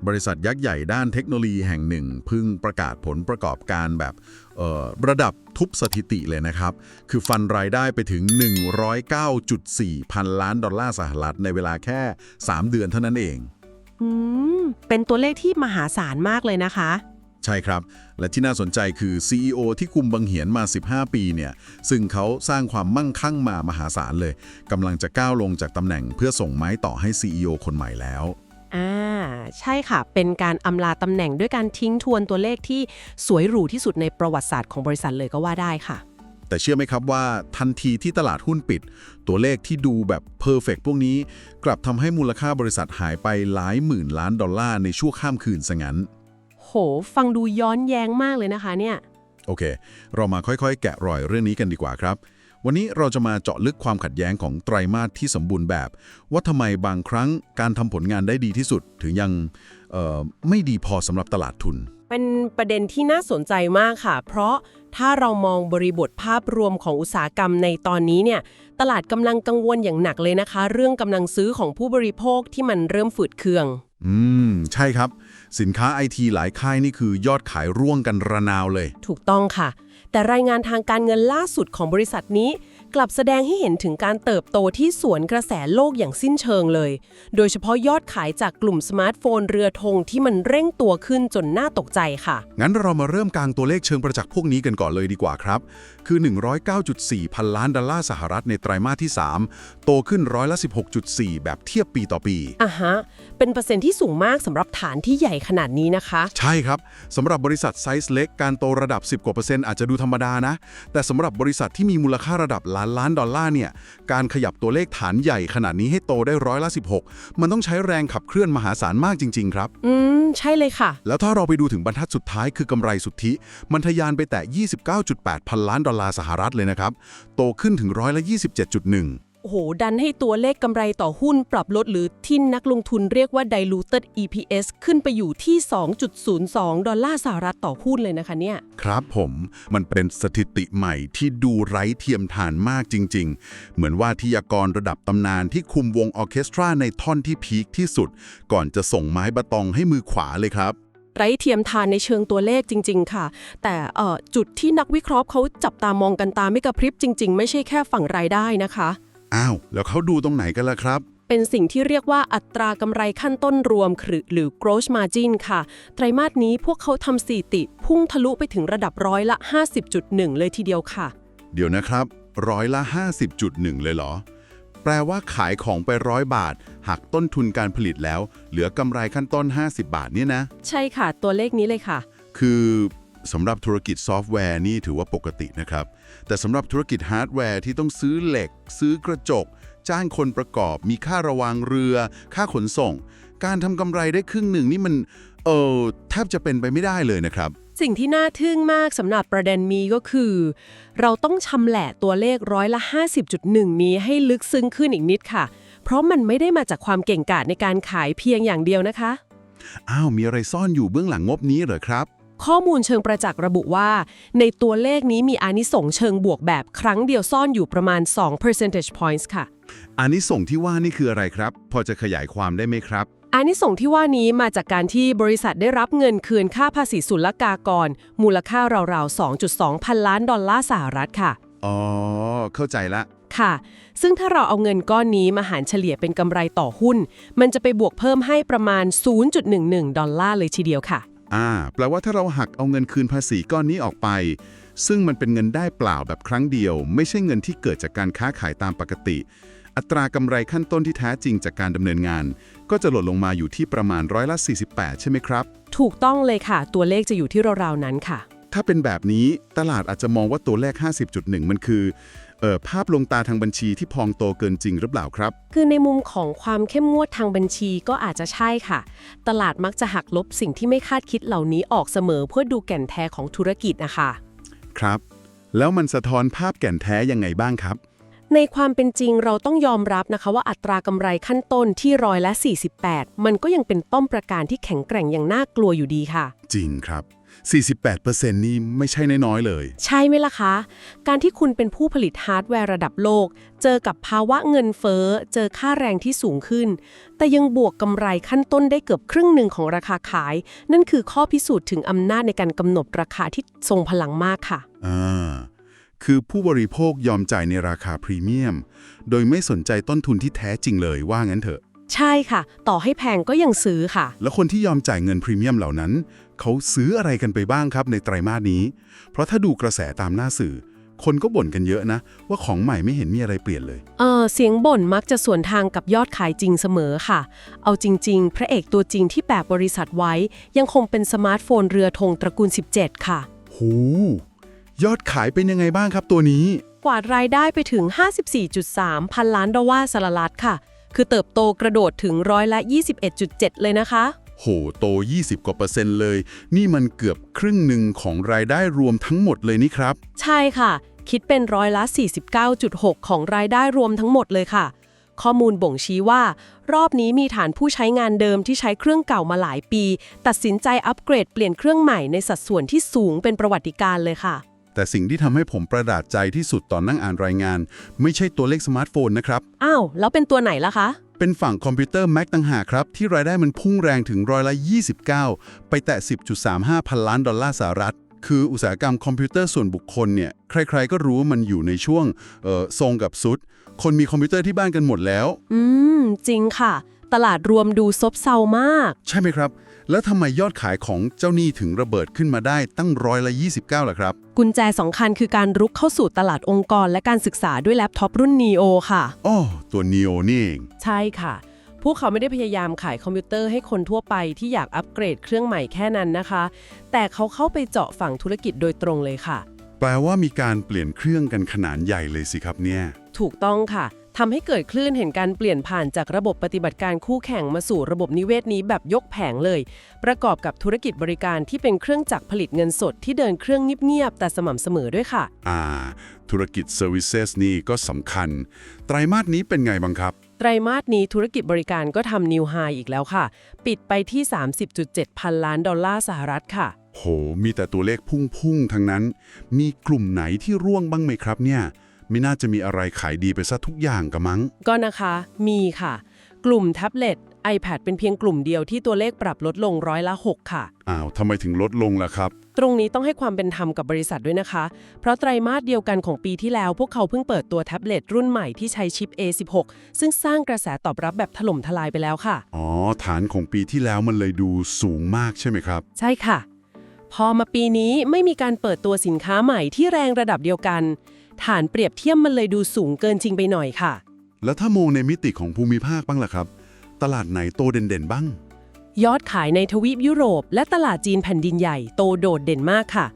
บริษัทยักษ์ใหญ่ด้านเทคโนโลยีแห่งหนึ่งเพิ่งประกาศผลประกอบการแบบระดับทุบสถิติเลยนะครับ คือฟันรายได้ไปถึง 109.4 พันล้านดอลลาร์สหรัฐในเวลาแค่ 3 เดือนเท่านั้นเอง อืเป็นตัวเลขที่มหาศาลมากเลยนะคะ ใช่ครับ และที่น่าสนใจคือ CEO ที่คุมบังเหียนมา 15 ปีเนี่ย ซึ่งเขาสร้างความมั่งคั่งมามหาศาลเลย กำลังจะก้าวลงจากตำแหน่งเพื่อส่งไม้ต่อให้ CEO คนใหม่แล้ว ใช่ค่ะ เป็นการอำลาตำแหน่งด้วยการทิ้งทวนตัวเลขที่สวยหรูที่สุดในประวัติศาสตร์ของบริษัทเลยก็ว่าได้ค่ะ แต่เชื่อไหมครับว่าทันทีที่ตลาดหุ้นปิด ตัวเลขที่ดูแบบเพอร์เฟกต์พวกนี้ กลับทำให้มูลค่าบริษัทหายไปหลายหมื่นล้านดอลลาร์ในชั่วข้ามคืนซะงั้น โห ฟังดูย้อนแย้งมากเลยนะคะเนี่ย โอเค เรามาค่อยๆ แกะรอยเรื่องนี้กันดีกว่าครับ วันนี้เราจะมาเจาะลึกความขัดแย้งของไตรมาสที่สมบูรณ์แบบ ว่าทำไมบางครั้งการทำผลงานได้ดีที่สุด ถึงยังไม่ดีพอสำหรับตลาดทุน เป็นประเด็นที่น่าสนใจมากค่ะ เพราะถ้าเรามองบริบทภาพรวมของอุตสาหกรรมในตอนนี้เนี่ยตลาดกำลังกังวลอย่างหนักเลยนะคะ เรื่องกำลังซื้อของผู้บริโภคที่มันเริ่มฝืดเคือง ใช่ครับ สินค้าไอทีหลายค่ายนี่คือยอดขายร่วงกันระนาวเลย ถูกต้องค่ะ แต่รายงานทางการเงินล่าสุดของบริษัทนี้ กลับแสดงให้เห็นถึงการเติบโตที่สวนกระแสโลกอย่างสิ้นเชิงเลย โดยเฉพาะยอดขายจากกลุ่มสมาร์ทโฟนเรือธงที่มันเร่งตัวขึ้นจนน่าตกใจค่ะ งั้นเรามาเริ่มกลางตัวเลขเชิงประจักษ์พวกนี้กันก่อนเลยดีกว่าครับ คือ 109.4 พันล้านดอลลาร์สหรัฐในไตรมาสที่ 3 โตขึ้นร้อยละ 16.4 แบบเทียบปีต่อปี เป็นเปอร์เซ็นต์ที่สูงมากสำหรับฐานที่ใหญ่ขนาดนี้นะคะ ใช่ครับ สำหรับบริษัทไซส์เล็กการโตระดับ 10 กว่า%อาจจะดูธรรมดานะ แต่สำหรับบริษัทที่มีมูลค่าระดับล้านดอลลาร์เนี่ยการขยับตัวเลขฐานใหญ่ขนาดนี้ให้โตได้ร้อยละ 16 มันต้องใช้แรงขับเคลื่อนมหาศาลมากจริงๆครับ ใช่เลยค่ะ แล้วถ้าเราไปดูถึงบรรทัดสุดท้ายคือกำไรสุทธิมันทะยานไปแต่ 29.8 พันล้านดอลลาร์สหรัฐเลยนะครับโตขึ้นถึงร้อยละ 27.1โอ้โห ดันให้ตัวเลขกำไรต่อหุ้นปรับลดหรือที่นักลงทุนเรียกว่า diluted EPS ขึ้นไปอยู่ที่ 2.02 ดอลลาร์สหรัฐต่อหุ้นเลยนะคะเนี่ย ครับผมมันเป็นสถิติใหม่ที่ดูไร้เทียมทานมากจริงๆ เหมือนว่าทยากรระดับตำนานที่คุมวงออร์เคสตราในท่อนที่พีคที่สุด ก่อนจะส่งไม้บะตองให้มือขวาเลยครับ ไร้เทียมทานในเชิงตัวเลขจริงๆค่ะ แต่จุดที่นักวิเคราะห์เขาจับตามองกันตาไม่กระพริบจริงๆไม่ใช่แค่ฝั่งรายได้นะคะ อ้าวแล้วเขาดูตรงไหนกันล่ะครับ เป็นสิ่งที่เรียกว่าอัตรากำไรขั้นต้นรวมหรือ gross margin ค่ะ ไตรมาสนี้พวกเขาทำสถิติพุ่งทะลุไปถึงระดับร้อยละ 50.1 เลยทีเดียวค่ะ เดี๋ยวนะครับร้อยละ 50.1 เลยเหรอ แปลว่าขายของไป100 บาทหักต้นทุนการผลิตแล้ว เหลือกำไรขั้นต้น 50 บาทเนี่ยนะ ใช่ค่ะ ตัวเลขนี้เลยค่ะ คือสำหรับธุรกิจซอฟต์แวร์นี่ถือว่าปกตินะครับ แต่สำหรับธุรกิจฮาร์ดแวร์ที่ต้องซื้อเหล็ก ซื้อกระจก จ้างคนประกอบ มีค่าระวางเรือ ค่าขนส่ง การทำกำไรได้ครึ่งหนึ่งนี่มันแทบจะเป็นไปไม่ได้เลยนะครับ สิ่งที่น่าทึ่งมากสำหรับประเด็นนี้ก็คือ เราต้องชำแหละตัวเลขร้อยละ 50.1 นี้ให้ลึกซึ้งขึ้นอีกนิดค่ะ เพราะมันไม่ได้มาจากความเก่งกาจในการขายเพียงอย่างเดียวนะคะ อ้าวมีอะไรซ่อนอยู่เบื้องหลังงบนี้เหรอครับ ข้อมูลเชิงประจักษ์ระบุว่า ในตัวเลขนี้มีอานิสงส์เชิงบวกแบบครั้งเดียวซ่อนอยู่ประมาณ 2 percentage points ค่ะ อานิสงส์ที่ว่านี่คืออะไรครับ พอจะขยายความได้ไหมครับ อานิสงส์ที่ว่านี้มาจากการที่บริษัทได้รับเงินคืนค่าภาษีศุลกากรมูลค่าราวๆ 2.2 พันล้านดอลลาร์สหรัฐค่ะ อ๋อ เข้าใจละ ค่ะ ซึ่งถ้าเราเอาเงินก้อนนี้มาหารเฉลี่ยเป็นกำไรต่อหุ้น มันจะไปบวกเพิ่มให้ประมาณ 0.11 ดอลลาร์เลยทีเดียวค่ะ แปลว่าถ้าเราหักเอาเงินคืนภาษีก้อนนี้ออกไป ซึ่งมันเป็นเงินได้เปล่าแบบครั้งเดียว ไม่ใช่เงินที่เกิดจากการค้าขายตามปกติ อัตรากำไรขั้นต้นที่แท้จริงจากการดำเนินงาน ก็จะลดลงมาอยู่ที่ประมาณร้อยละ 48 ใช่ไหมครับ ถูกต้องเลยค่ะ ตัวเลขจะอยู่ที่ราวๆนั้นค่ะ ถ้าเป็นแบบนี้ตลาดอาจจะมองว่าตัวเลข 50.1 มันคือภาพลวงตาทางบัญชีที่พองโตเกินจริงหรือเปล่าครับ คือในมุมของความเข้มงวดทางบัญชีก็อาจจะใช่ค่ะ ตลาดมักจะหักลบสิ่งที่ไม่คาดคิดเหล่านี้ออกเสมอเพื่อดูแก่นแท้ของธุรกิจนะคะ ครับ แล้วมันสะท้อนภาพแก่นแท้ยังไงบ้างครับ ในความเป็นจริงเราต้องยอมรับนะคะว่าอัตรากำไรขั้นต้นที่ร้อยละ 48 มันก็ยังเป็นป้อมประการที่แข็งแกร่งอย่างน่ากลัวอยู่ดีค่ะ จริงครับ 48%นี่ไม่ใช่น้อยๆเลย ใช่ไหมล่ะคะ การที่คุณเป็นผู้ผลิตฮาร์ดแวร์ระดับโลก เจอกับภาวะเงินเฟ้อ เจอค่าแรงที่สูงขึ้น แต่ยังบวกกำไรขั้นต้นได้เกือบครึ่งหนึ่งของราคาขาย นั่นคือข้อพิสูจน์ถึงอำนาจในการกำหนดราคาที่ทรงพลังมากค่ะ คือผู้บริโภคยอมจ่ายในราคาพรีเมียม โดยไม่สนใจต้นทุนที่แท้จริงเลยว่างั้นเถอะ ใช่ค่ะ ต่อให้แพงก็ยังซื้อค่ะ แล้วคนที่ยอมจ่ายเงินพรีเมียมเหล่านั้น เขาซื้ออะไรกันไปบ้างครับในไตรมาสนี้ เพราะถ้าดูกระแสตามหน้าสื่อ คนก็บ่นกันเยอะนะ ว่าของใหม่ไม่เห็นมีอะไรเปลี่ยนเลย เสียงบ่นมักจะสวนทางกับยอดขายจริงเสมอค่ะ เอาจริงๆ พระเอกตัวจริงที่แบกบริษัทไว้ ยังคงเป็นสมาร์ทโฟนเรือธงตระกูล 17 ค่ะ หูยอดขายเป็นยังไงบ้างครับตัวนี้ กวาดรายได้ไปถึง 54.3 พันล้านดอลลาร์สหรัฐค่ะ คือเติบโตกระโดดถึง21.7%เลยนะคะ โห โต 20 กว่า%เลย นี่มันเกือบครึ่งหนึ่งของรายได้รวมทั้งหมดเลยนี่ครับ ใช่ค่ะ คิดเป็น49.6% ของรายได้รวมทั้งหมดเลยค่ะ ข้อมูลบ่งชี้ว่ารอบนี้มีฐานผู้ใช้งานเดิมที่ใช้เครื่องเก่ามาหลายปี ตัดสินใจอัปเกรดเปลี่ยนเครื่องใหม่ในสัดส่วนที่สูงเป็นประวัติการณ์เลยค่ะ แต่สิ่งที่ทำให้ผมประหลาดใจที่สุดตอนนั่งอ่านรายงาน ไม่ใช่ตัวเลขสมาร์ทโฟนนะครับ อ้าว แล้วเป็นตัวไหนล่ะคะ เป็นฝั่งคอมพิวเตอร์ Mac ต่างหากครับ ที่รายได้มันพุ่งแรงถึง29%ไปแตะ 10.35 พันล้านดอลลาร์สหรัฐ คืออุตสาหกรรมคอมพิวเตอร์ส่วนบุคคลเนี่ย ใครๆก็รู้ว่ามันอยู่ในช่วงทรงกับซุด คนมีคอมพิวเตอร์ที่บ้านกันหมดแล้ว จริงค่ะ ตลาดรวมดูซบเซามาก ใช่ไหมครับ แล้วทำไมยอดขายของเจ้าหนี้ถึงระเบิดขึ้นมาได้ตั้ง29%ล่ะครับ กุญแจสำคัญคือการรุกเข้าสู่ตลาดองค์กรและการศึกษาด้วยแล็ปท็อปรุ่น Neo ค่ะ อ้อตัว Neo นี่เอง ใช่ค่ะ พวกเขาไม่ได้พยายามขายคอมพิวเตอร์ให้คนทั่วไปที่อยากอัปเกรดเครื่องใหม่แค่นั้นนะคะ แต่เขาเข้าไปเจาะฝั่งธุรกิจโดยตรงเลยค่ะ แปลว่ามีการเปลี่ยนเครื่องกันขนาดใหญ่เลยสิครับเนี่ย ถูกต้องค่ะ ทำให้เกิดคลื่นเห็นการเปลี่ยนผ่านจากระบบปฏิบัติการคู่แข่งมาสู่ระบบนิเวศนี้แบบยกแผงเลย ประกอบกับธุรกิจบริการที่เป็นเครื่องจักรผลิตเงินสดที่เดินเครื่องเงียบๆแต่สม่ำเสมอด้วยค่ะ ธุรกิจ Services นี่ก็สำคัญ ไตรมาสนี้เป็นไงบ้างครับ ไตรมาสนี้ธุรกิจบริการก็ทำนิวไฮอีกแล้วค่ะ ปิดไปที่ 30.7 พันล้านดอลลาร์สหรัฐค่ะ โห มีแต่ตัวเลขพุ่งๆทั้งนั้น มีกลุ่มไหนที่ร่วงบ้างไหมครับเนี่ย ไม่น่าจะมีอะไรขายดีไปซะทุกอย่างกะมั้ง ก็นะคะ มีค่ะ กลุ่มแท็บเล็ต iPad เป็นเพียงกลุ่มเดียวที่ตัวเลขปรับลดลง6%ค่ะ ทำไมถึงลดลงล่ะครับ ตรงนี้ต้องให้ความเป็นธรรมกับบริษัทด้วยนะคะ เพราะไตรมาสเดียวกันของปีที่แล้วพวกเขาเพิ่งเปิดตัวแท็บเล็ตรุ่นใหม่ที่ใช้ชิป A16 ซึ่งสร้างกระแสตอบรับแบบถล่มทลายไปแล้วค่ะ ฐานของปีที่แล้วมันเลยดูสูงมากใช่ไหมครับ ใช่ค่ะ พอมาปีนี้ไม่มีการเปิดตัวสินค้าใหม่ที่แรงระดับเดียวกัน ฐานเปรียบเทียบมันเลยดูสูงเกินจริงไปหน่อยค่ะ แล้วถ้ามองในมิติของภูมิภาคบ้างล่ะครับ ตลาดไหนโตเด่นๆบ้าง ยอดขายในทวีปยุโรปและตลาดจีนแผ่นดินใหญ่โตโดดเด่นมากค่ะ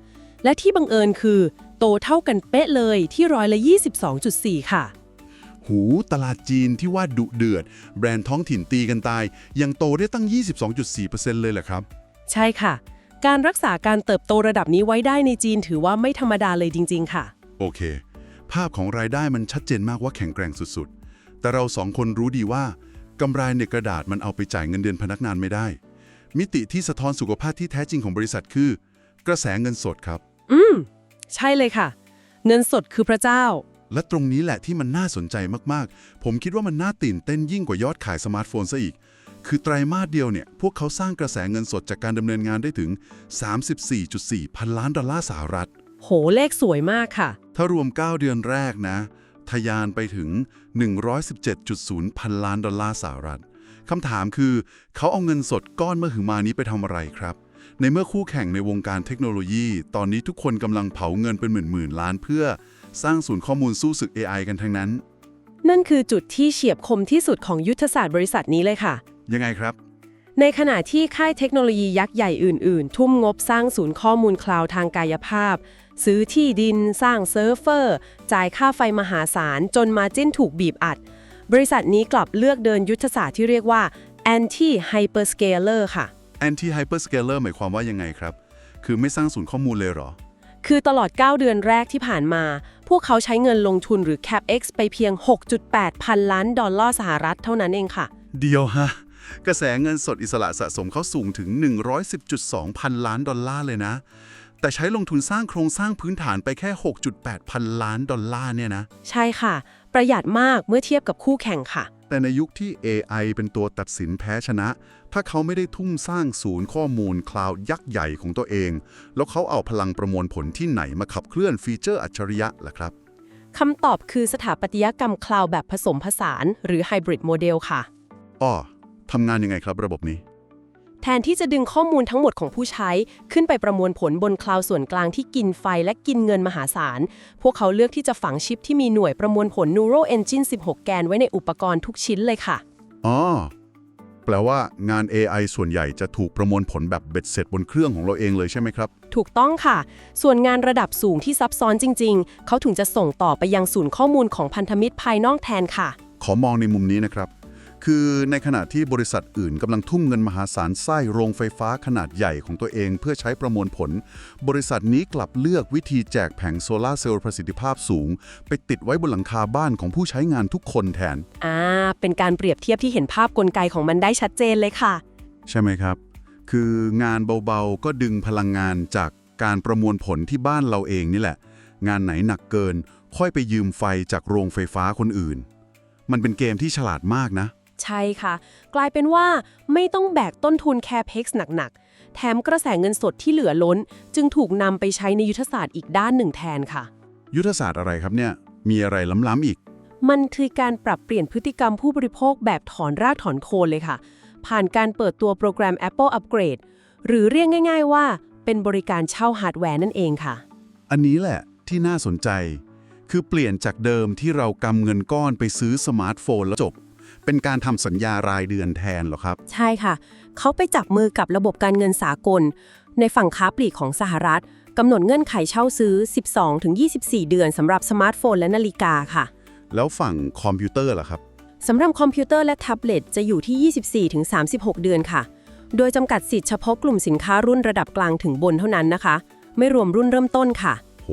และที่บังเอิญคือโตเท่ากันเป๊ะเลยที่22.4%ค่ะ หูตลาดจีนที่ว่าดุเดือด แบรนด์ท้องถิ่นตีกันตาย ยังโตได้ตั้ง 22.4% เลยแหละครับ ใช่ค่ะ การรักษาการเติบโตระดับนี้ไว้ได้ในจีนถือว่าไม่ธรรมดาเลยจริงๆค่ะ โอเค ภาพของรายได้มันชัดเจนมากว่าแข็งแกร่งสุดๆ แต่เราสองคนรู้ดีว่ากำไรในกระดาษมันเอาไปจ่ายเงินเดือนพนักงานไม่ได้ มิติที่สะท้อนสุขภาพที่แท้จริงของบริษัทคือ กระแสเงินสดครับ ใช่เลยค่ะ เงินสดคือพระเจ้า และตรงนี้แหละที่มันน่าสนใจมากๆ ผมคิดว่ามันน่าตื่นเต้นยิ่งกว่ายอดขายสมาร์ทโฟนซะอีก คือไตรมาสเดียวเนี่ยพวกเขาสร้างกระแสเงินสดจากการดำเนินงานได้ถึง 34.4 พันล้านดอลลาร์สหรัฐ โหเลขสวยมากค่ะ ถ้ารวม 9 เดือนแรกนะ ทะยานไปถึง 117.0 พันล้านดอลลาร์สหรัฐ คำถามคือเขาเอาเงินสดก้อนมหึมานี้ไปทำอะไรครับ ในเมื่อคู่แข่งในวงการเทคโนโลยี ตอนนี้ทุกคนกำลังเผาเงินเป็นหมื่นๆล้านเพื่อสร้างศูนย์ข้อมูลสู้ศึก AI กันทั้งนั้น นั่นคือจุดที่เฉียบคมที่สุดของยุทธศาสตร์บริษัทนี้เลยค่ะ ยังไงครับ ในขณะที่ค่ายเทคโนโลยียักษ์ใหญ่อื่นๆ ทุ่มงบสร้างศูนย์ข้อมูลคลาวด์ทางกายภาพ ซื้อที่ดิน สร้างเซิร์ฟเวอร์ จ่ายค่าไฟมหาศาล จนมาจิ้นถูกบีบอัด บริษัทนี้กลับเลือกเดินยุทธศาสตร์ที่เรียกว่า anti hyperscaler ค่ะ Anti Hyperscaler หมายความว่ายังไงครับ คือไม่สร้างศูนย์ข้อมูลเลยเหรอ คือตลอด 9 เดือนแรกที่ผ่านมา พวกเขาใช้เงินลงทุนหรือ CapEx ไปเพียง 6.8 พันล้านดอลลาร์สหรัฐเท่านั้นเองค่ะ เดียวฮะ กระแสเงินสดอิสระสะสมเขาสูงถึง 110.2 พันล้านดอลลาร์เลยนะ แต่ใช้ลงทุนสร้างโครงสร้างพื้นฐานไปแค่ 6.8 พันล้านดอลลาร์เนี่ยนะ ใช่ค่ะ ประหยัดมากเมื่อเทียบกับคู่แข่งค่ะ แต่ในยุคที่ AI เป็นตัวตัดสินแพ้ชนะ ถ้าเขาไม่ได้ทุ่มสร้างศูนย์ข้อมูลคลาวด์ยักษ์ใหญ่ของตัวเอง แล้วเขาเอาพลังประมวลผลที่ไหนมาขับเคลื่อนฟีเจอร์อัจฉริยะล่ะครับ คำตอบคือสถาปัตยกรรมคลาวด์แบบผสมผสานหรือไฮบริดโมเดลค่ะ อ้อทำงานยังไงครับระบบนี้ แทนที่จะดึงข้อมูลทั้งหมดของผู้ใช้ ขึ้นไปประมวลผลบนคลาวด์ส่วนกลางที่กินไฟและกินเงินมหาศาล พวกเขาเลือกที่จะฝังชิปที่มีหน่วยประมวลผล Neural Engine 16 แกนไว้ในอุปกรณ์ทุกชิ้นเลยค่ะ อ๋อ แปลว่างาน AI ส่วนใหญ่จะถูกประมวลผลแบบเบ็ดเสร็จบนเครื่องของเราเองเลยใช่ไหมครับ ถูกต้องค่ะ ส่วนงานระดับสูงที่ซับซ้อนจริงๆ เขาถึงจะส่งต่อไปยังศูนย์ข้อมูลของพันธมิตรภายนอกแทนค่ะ ขอมองในมุมนี้นะครับ คือในขณะที่บริษัทอื่นกำลังทุ่มเงินมหาศาลสร้างโรงไฟฟ้าขนาดใหญ่ของตัวเองเพื่อใช้ประมวลผล บริษัทนี้กลับเลือกวิธีแจกแผงโซลาร์เซลล์ประสิทธิภาพสูง ไปติดไว้บนหลังคาบ้านของผู้ใช้งานทุกคนแทน เป็นการเปรียบเทียบที่เห็นภาพกลไกของมันได้ชัดเจนเลยค่ะ ใช่ไหมครับ คืองานเบาๆก็ดึงพลังงานจากการประมวลผลที่บ้านเราเองนี่แหละ งานไหนหนักเกิน ค่อยไปยืมไฟจากโรงไฟฟ้าคนอื่น มันเป็นเกมที่ฉลาดมากนะ ใช่ค่ะ กลายเป็นว่าไม่ต้องแบกต้นทุน CAPEX หนักๆ แถมกระแสเงินสดที่เหลือล้น จึงถูกนำไปใช้ในยุทธศาสตร์อีกด้านหนึ่งแทนค่ะ ยุทธศาสตร์อะไรครับเนี่ย มีอะไรล้ำๆอีก มันคือการปรับเปลี่ยนพฤติกรรมผู้บริโภคแบบถอนรากถอนโคนเลยค่ะ ผ่านการเปิดตัวโปรแกรม Apple Upgrade หรือเรียกง่ายๆว่าเป็นบริการเช่าฮาร์ดแวร์นั่นเองค่ะ อันนี้แหละที่น่าสนใจ คือเปลี่ยนจากเดิมที่เรากำเงินก้อนไปซื้อสมาร์ทโฟนแล้วจบ เป็นการทำสัญญารายเดือนแทนเหรอครับ ใช่ค่ะ เขาไปจับมือกับระบบการเงินสากล ในฝั่งค้าปลีกของสหรัฐกำหนดเงื่อนไขเช่าซื้อ 12-24 เดือนสำหรับสมาร์ทโฟนและนาฬิกาค่ะ แล้วฝั่งคอมพิวเตอร์ล่ะครับ สำหรับคอมพิวเตอร์และแท็บเล็ตจะอยู่ที่ 24-36 เดือนค่ะ โดยจำกัดสิทธิ์เฉพาะกลุ่มสินค้ารุ่นระดับกลางถึงบนเท่านั้นนะคะ ไม่รวมรุ่นเริ่มต้นค่ะ โห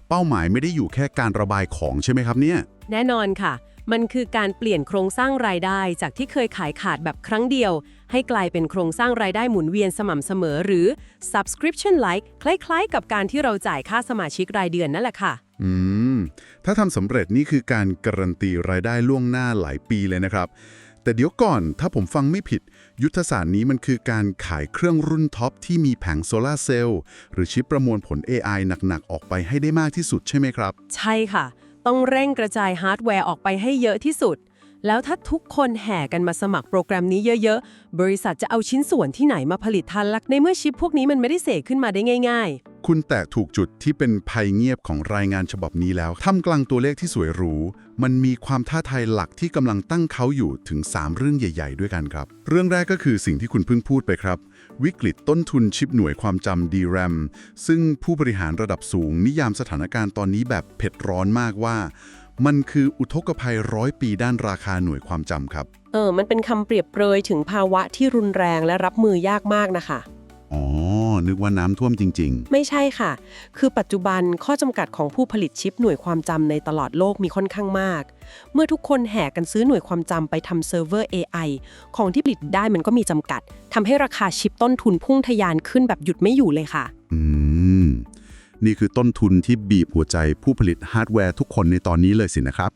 เป้าหมายไม่ได้อยู่แค่การระบายของใช่ไหมครับเนี่ย แน่นอนค่ะ มันคือการเปลี่ยนโครงสร้างรายได้จากที่เคยขายขาดแบบครั้งเดียว ให้กลายเป็นโครงสร้างรายได้หมุนเวียนสม่ำเสมอหรือ subscription like คล้ายๆ กับการที่เราจ่ายค่าสมาชิกรายเดือนนั่นแหละค่ะ ถ้าทำสำเร็จนี่คือการการันตีรายได้ล่วงหน้าหลายปีเลยนะครับ แต่เดี๋ยวก่อนถ้าผมฟังไม่ผิด ยุทธศาสตร์นี้มันคือการขายเครื่องรุ่นท็อปที่มีแผงโซลาร์เซลล์หรือชิปประมวลผล AI หนักๆออกไปให้ได้มากที่สุดใช่ไหมครับ ใช่ค่ะ ต้องเร่งกระจายฮาร์ดแวร์ออกไปให้เยอะที่สุด แล้วถ้าทุกคนแห่กันมาสมัครโปรแกรมนี้เยอะๆ บริษัทจะเอาชิ้นส่วนที่ไหนมาผลิตทันล่ะในเมื่อชิปพวกนี้มันไม่ได้เสกขึ้นมาได้ง่ายๆ คุณแตะถูกจุดที่เป็นภัยเงียบของรายงานฉบับนี้แล้วท่ามกลางตัวเลขที่สวยหรูมันมีความท้าทายหลักที่กำลังตั้งเขาอยู่ถึง 3 เรื่องใหญ่ๆด้วยกันครับ เรื่องแรกก็คือสิ่งที่คุณเพิ่งพูดไปครับ วิกฤตต้นทุนชิปหน่วยความจำ DRAM ซึ่งผู้บริหารระดับสูงนิยามสถานการณ์ตอนนี้แบบเผ็ดร้อนมากว่า มันคืออุทกภัย100 ปีด้านราคาหน่วยความจำครับ มันเป็นคำเปรียบเปรยถึงภาวะที่รุนแรงและรับมือยากมากนะคะ อ๋อ นึกว่าน้ำท่วมจริง ไม่ใช่ค่ะ คือปัจจุบันข้อจำกัดของผู้ผลิตชิปหน่วยความจำในตลอดโลกมีค่อนข้างมาก เมื่อทุกคนแห่กันซื้อหน่วยความจำไปทำเซิร์ฟเวอร์ AI ของที่ผลิตได้มันก็มีจำกัดทำให้ราคาชิปต้นทุนพุ่งทะยานขึ้นแบบหยุดไม่อยู่เลยค่ะ นี่คือต้นทุนที่บีบหัวใจผู้ผลิตฮาร์ดแวร์ทุกคนในตอนนี้เลยสินะครับ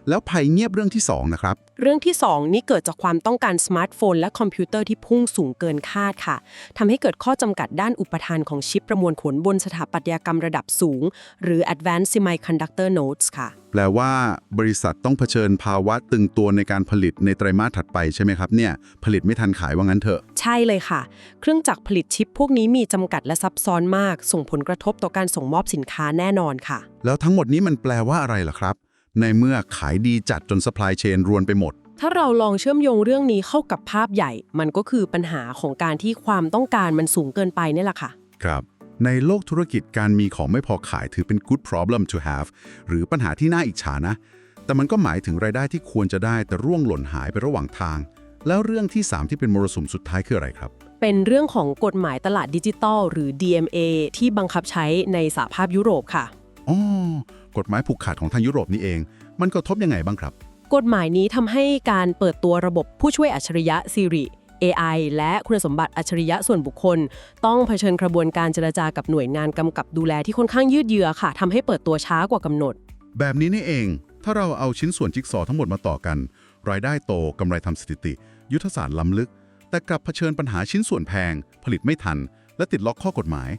แล้วภัยเงียบเรื่องที่ 2 นะครับ เรื่องที่ 2 นี้เกิดจากความต้องการสมาร์ทโฟนและคอมพิวเตอร์ที่พุ่งสูงเกินคาดค่ะทำให้เกิดข้อจำกัดด้านอุปทานของชิปประมวลผลบนสถาปัตยกรรมระดับสูงหรือ Advanced Semiconductor Nodes ค่ะ แปลว่าบริษัทต้องเผชิญภาวะตึงตัวในการผลิตในไตรมาสถัดไปใช่ไหมครับเนี่ยผลิตไม่ทันขายว่างั้นเถอะใช่เลยค่ะ เครื่องจักรผลิตชิปพวกนี้มีจำกัดและซับซ้อนมากส่งผลกระทบต่อการส่งมอบสินค้าแน่นอนค่ะ แล้วทั้งหมดนี้มันแปลว่าอะไรล่ะครับในเมื่อขายดีจัดจน supply chain รวนไปหมด ถ้าเราลองเชื่อมโยงเรื่องนี้เข้ากับภาพใหญ่ มันก็คือปัญหาของการที่ความต้องการมันสูงเกินไปนี่แหละค่ะ ครับ ในโลกธุรกิจการมีของไม่พอขายถือเป็น good problem to have หรือปัญหาที่น่าอิจฉานะ แต่มันก็หมายถึงรายได้ที่ควรจะได้แต่ร่วงหล่นหายไประหว่างทาง แล้วเรื่องที่ 3 ที่เป็นมรสุมสุดท้ายคืออะไรครับ เป็นเรื่องของกฎหมายตลาดดิจิทัลหรือ DMA ที่บังคับใช้ในสหภาพยุโรปค่ะอ๋อกฎหมายผูกขาดของทางยุโรปนี่เองมันกระทบยังไงบ้างครับ กฎหมายนี้ทำให้การเปิดตัวระบบผู้ช่วยอัจฉริยะ Siri AI และคุณสมบัติอัจฉริยะส่วนบุคคล ต้องเผชิญกระบวนการเจรจากับหน่วยงานกำกับดูแลที่ค่อนข้างยืดเยื้อค่ะทำให้เปิดตัวช้ากว่ากำหนด แบบนี้นี่เอง ถ้าเราเอาชิ้นส่วนจิ๊กซอว์ทั้งหมดมาต่อกัน รายได้โตกำไรทำสถิติ ยุทธศาสตร์ล้ำลึก แต่กลับเผชิญปัญหาชิ้นส่วนแพง ผลิตไม่ทัน และติดล็อกข้อกฎหมาย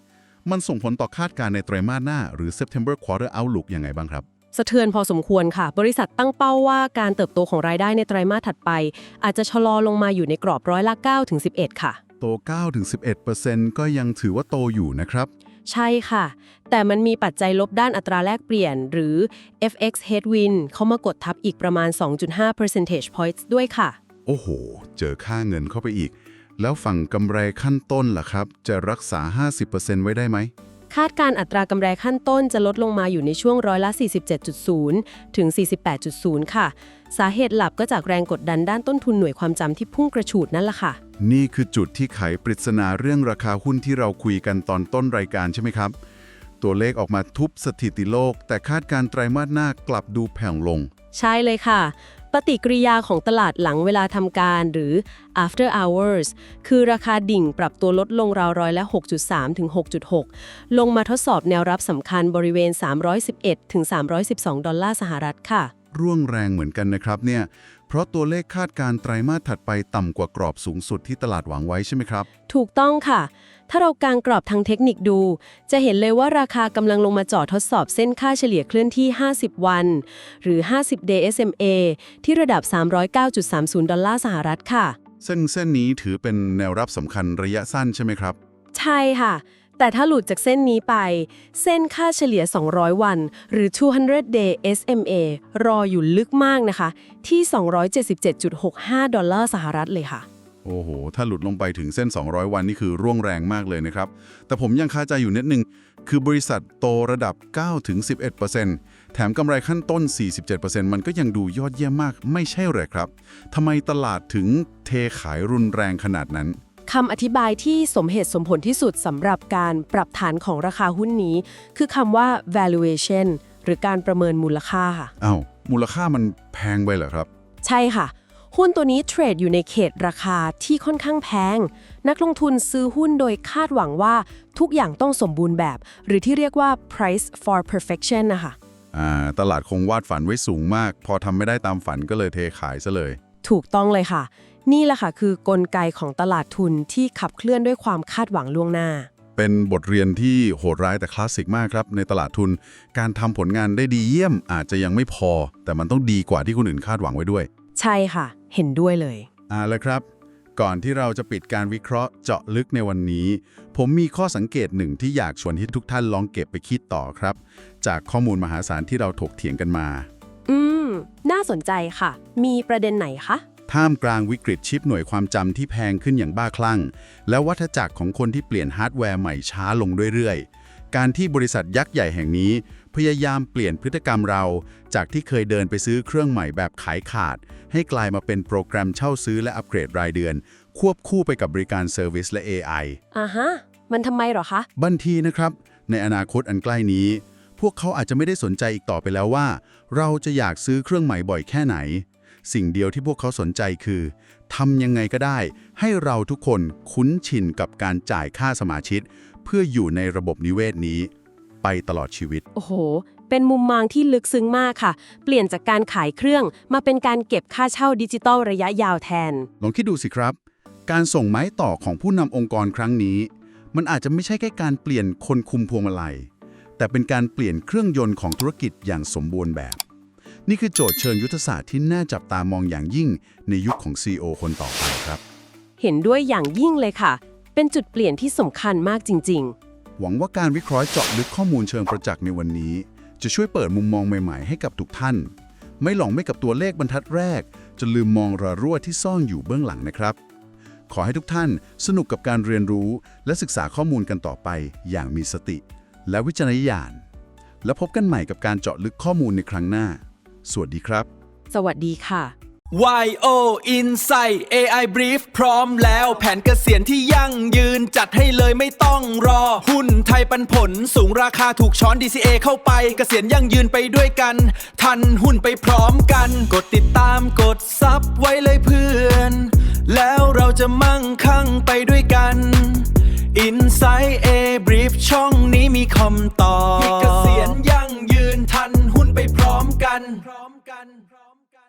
มันส่งผลต่อคาดการณ์ในไตรมาสหน้าหรือ September Quarter Outlook ยังไงบ้างครับ สะเทือนพอสมควรค่ะ บริษัทตั้งเป้าว่าการเติบโตของรายได้ในไตรมาสถัดไป อาจจะชะลอลงมาอยู่ในกรอบร้อยละ 9-11 ค่ะ โต 9-11% ก็ยังถือว่าโตอยู่นะครับ ใช่ค่ะ แต่มันมีปัจจัยลบด้านอัตราแลกเปลี่ยนหรือ FX headwind เข้ามากดทับอีกประมาณ 2.5 percentage points ด้วยค่ะ โอ้โห เจอค่าเงินเข้าไปอีก แล้วฝั่งกำไรขั้นต้นล่ะครับ จะรักษา 50% ไว้ได้ไหม คาดการณ์อัตรากำไรขั้นต้นจะลดลงมาอยู่ในช่วงร้อยละ 47.0 ถึง 48.0 ค่ะ สาเหตุหลักก็จากแรงกดดันด้านต้นทุนหน่วยความจำที่พุ่งกระฉูดนั่นแหละค่ะ นี่คือจุดที่ไขปริศนาเรื่องราคาหุ้นที่เราคุยกันตอนต้นรายการใช่ไหมครับ ตัวเลขออกมาทุบสถิติโลก แต่คาดการณ์ไตรมาสหน้ากลับดูแผ่วลง ใช่เลยค่ะ ปฏิกิริยาของตลาดหลังเวลาทำการหรือ after hours คือราคาดิ่งปรับตัวลดลงราวร้อยละ 6.3 ถึง 6.6 ลงมาทดสอบแนวรับสำคัญบริเวณ 311 ถึง 312 ดอลลาร์สหรัฐค่ะ ร่วงแรงเหมือนกันนะครับเนี่ย เพราะตัวเลขคาดการณ์ไตรมาสถัดไปต่ำกว่ากรอบสูงสุดที่ตลาดหวังไว้ใช่ไหมครับ ถูกต้องค่ะ ถ้าเรากางกรอบทางเทคนิคดู จะเห็นเลยว่าราคากำลังลงมาจ่อทดสอบเส้นค่าเฉลี่ยเคลื่อนที่ 50 วัน หรือ 50 day SMA ที่ระดับ 309.30 ดอลลาร์สหรัฐค่ะ เส้นนี้ถือเป็นแนวรับสำคัญระยะสั้นใช่ไหมครับ ใช่ค่ะ แต่ถ้าหลุดจากเส้นนี้ไป เส้นค่าเฉลี่ย 200 วัน หรือ 200 day SMA รออยู่ลึกมากนะคะ ที่ 277.65 ดอลลาร์สหรัฐเลยค่ะ โอ้โห ถ้าหลุดลงไปถึงเส้น 200 วันนี่คือร่วงแรงมากเลยนะครับ แต่ผมยังคาใจอยู่นิดนึง คือบริษัทโตระดับ 9-11% แถมกำไรขั้นต้น 47% มันก็ยังดูยอดเยี่ยมมาก ไม่ใช่เหรอครับ ทำไมตลาดถึงเทขายรุนแรงขนาดนั้น คำอธิบายที่สมเหตุสมผลที่สุดสำหรับการปรับฐานของราคาหุ้นนี้ คือคำว่า valuation หรือการประเมินมูลค่าค่ะ อ้าว มูลค่ามันแพงไปเหรอครับ ใช่ค่ะ หุ้นตัวนี้เทรดอยู่ในเขตราคาที่ค่อนข้างแพง นักลงทุนซื้อหุ้นโดยคาดหวังว่าทุกอย่างต้องสมบูรณ์แบบ หรือที่เรียกว่า price for perfection นะคะ ตลาดคงวาดฝันไว้สูงมาก พอทำไม่ได้ตามฝันก็เลยเทขายซะเลย ถูกต้องเลยค่ะ นี่แหละค่ะคือกลไกของตลาดทุนที่ขับเคลื่อนด้วยความคาดหวังล่วงหน้า เป็นบทเรียนที่โหดร้ายแต่คลาสสิกมากครับในตลาดทุน การทำผลงานได้ดีเยี่ยมอาจจะยังไม่พอ แต่มันต้องดีกว่าที่คนอื่นคาดหวังไว้ด้วย ใช่ค่ะ เห็นด้วยเลย แล้วครับ ก่อนที่เราจะปิดการวิเคราะห์เจาะลึกในวันนี้ ผมมีข้อสังเกตหนึ่งที่อยากชวนให้ทุกท่านลองเก็บไปคิดต่อครับ จากข้อมูลมหาศาลที่เราถกเถียงกันมา น่าสนใจค่ะ มีประเด็นไหนคะ ท่ามกลางวิกฤตชิปหน่วยความจำที่แพงขึ้นอย่างบ้าคลั่ง และวัฏจักรของคนที่เปลี่ยนฮาร์ดแวร์ใหม่ช้าลงเรื่อยๆ การที่บริษัทยักษ์ใหญ่แห่งนี้ พยายามเปลี่ยนพฤติกรรมเราจากที่เคยเดินไปซื้อเครื่องใหม่แบบขายขาด ให้กลายมาเป็นโปรแกรมเช่าซื้อและอัปเกรดรายเดือน ควบคู่ไปกับบริการเซอร์วิสและ AI มันทำไมเหรอคะ บัดนี้นะครับ ในอนาคตอันใกล้นี้ พวกเขาอาจจะไม่ได้สนใจอีกต่อไปแล้วว่า เราจะอยากซื้อเครื่องใหม่บ่อยแค่ไหน สิ่งเดียวที่พวกเขาสนใจคือทำยังไงก็ได้ให้เราทุกคนคุ้นชินกับการจ่ายค่าสมาชิกเพื่ออยู่ในระบบนิเวศนี้ไปตลอดชีวิต โอ้โห เป็นมุมมองที่ลึกซึ้งมากค่ะ เปลี่ยนจากการขายเครื่องมาเป็นการเก็บค่าเช่าดิจิตอลระยะยาวแทน ลองคิดดูสิครับ การส่งไม้ต่อของผู้นำองค์กรครั้งนี้ มันอาจจะไม่ใช่แค่การเปลี่ยนคนคุมพวงมาลัย แต่เป็นการเปลี่ยนเครื่องยนต์ของธุรกิจอย่างสมบูรณ์แบบ นี่คือโจทย์เชิงยุทธศาสตร์ที่น่าจับตามองอย่างยิ่งในยุคของ CEO คนต่อไปครับ เห็นด้วยอย่างยิ่งเลยค่ะ เป็นจุดเปลี่ยนที่สำคัญมากจริง หวังว่าการวิเคราะห์เจาะลึกข้อมูลเชิงประจักษ์ในวันนี้ จะช่วยเปิดมุมมองใหม่ๆให้กับทุกท่าน ไม่หลงไม่กับตัวเลขบรรทัดแรกจนลืมมองระรั่วที่ซ่อนอยู่เบื้องหลังนะครับ ขอให้ทุกท่านสนุกกับการเรียนรู้และศึกษาข้อมูลกันต่อไปอย่างมีสติ และวิจารณญาณ แล้วพบกันใหม่กับการเจาะลึกข้อมูลในครั้งหน้า สวัสดีครับ ๆ สวัสดีค่ะ YO Insight AI Brief พร้อมแล้วแผนเกษียณที่ยั่งยืนจัดให้เลยไม่ต้องรอ หุ้นไทยปันผลสูงราคาถูกช้อน DCA เข้าไปเกษียณยั่งยืนไปด้วยกัน ทันหุ้นไปพร้อมกัน กดติดตามกดซับไว้เลยเพื่อน แล้วเราจะมั่งคั่งไปด้วยกัน Insight A Brief ช่องนี้มีคำตอบให้เกษียณยั่งยืนทันหุ้นไปพร้อมกัน